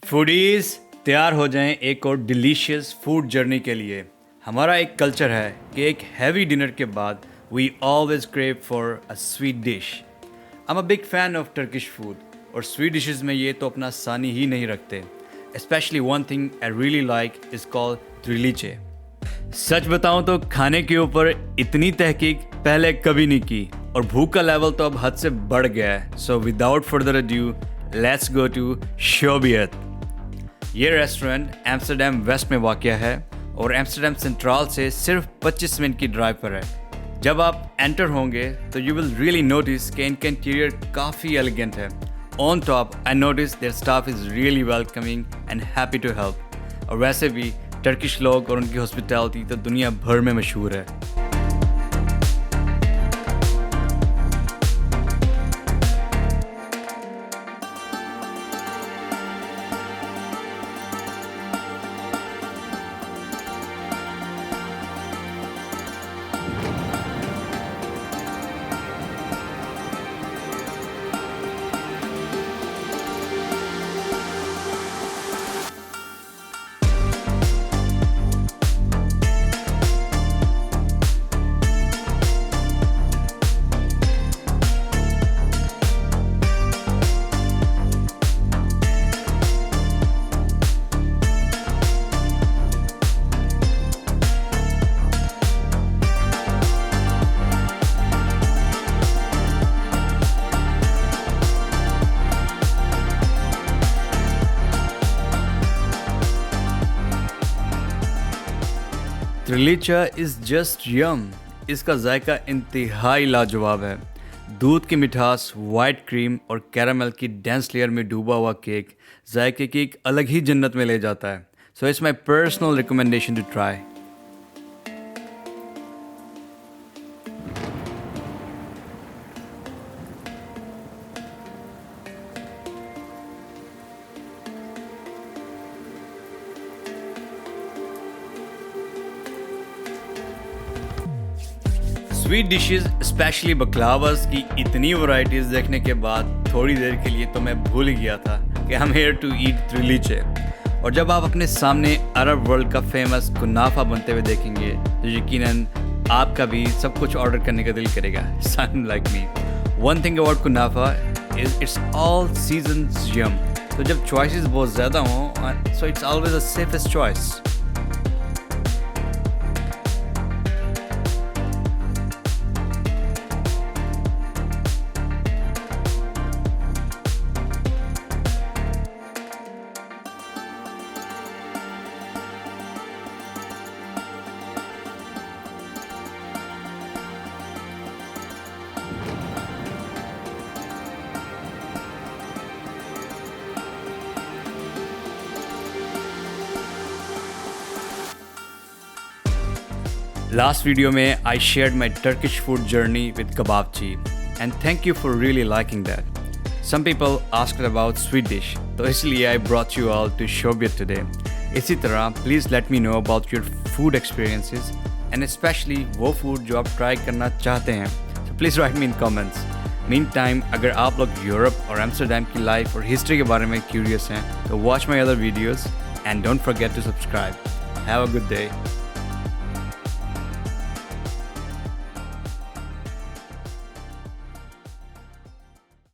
Foodies तैयार हो जाएं एक और डिलीशियस फूड जर्नी के लिए। हमारा एक कल्चर है कि एक हैवी डिनर के बाद we always crave for a sweet dish. I am a big fan of Turkish food और स्वीट डिशेस में ये तो अपना सानी ही नहीं रखते। Specially one thing I really like is called trilece. सच बताऊं तो खाने के ऊपर इतनी तहकीक पहले कभी नहीं की और भूख का लेवल तो अब हद से बढ़ गया है। So without further adieu let's go to sobiyet. ये रेस्टोरेंट एम्स्टर्डम वेस्ट में वाक़या है और एम्स्टर्डम सेंट्रल से सिर्फ 25 मिनट की ड्राइव पर है। जब आप एंटर होंगे तो यू विल रियली नोटिस कि इनका इंटीरियर काफ़ी एलिगेंट है। On top I notice their staff is really welcoming and happy to help. और वैसे भी टर्किश लोग और उनकी हॉस्पिटैलिटी तो दुनिया भर में मशहूर है। ट्रिलीचा इज़ जस्ट यम। इसका जायका इंतहाई लाजवाब है। दूध की मिठास, वाइट क्रीम और कैरामल की डेंस लेयर में डूबा हुआ केक जायके की एक अलग ही जन्नत में ले जाता है। So it's my personal recommendation to try. Sweet dishes specially baklavas की इतनी वैरायटीज देखने के बाद थोड़ी देर के लिए तो मैं भूल ही गया था कि हम हेयर टू ईट ट्रिलीचे। और जब आप अपने सामने अरब वर्ल्ड का फेमस कुनाफा बनते हुए देखेंगे तो यकीनन आपका भी सब कुछ ऑर्डर करने का दिल करेगा। Son like me. One thing about kunafa is it's all seasons yum. तो जब चॉइसेस बहुत ज़्यादा हों so it's always a safest choice. Last video में I shared my Turkish food journey with kebabchi and thank you for really liking that. Some people asked about sweet dish, तो इसलिए I brought you all to Shobiyat today. इसी तरह please let me know about your food experiences and especially वो food जो आप try करना चाहते हैं. So please write me in comments. Meantime, अगर आप लोग यूरोप और एम्स्टर्डम की लाइफ और हिस्ट्री के बारे में curious हैं तो watch my other videos and don't forget to subscribe. Have a good day.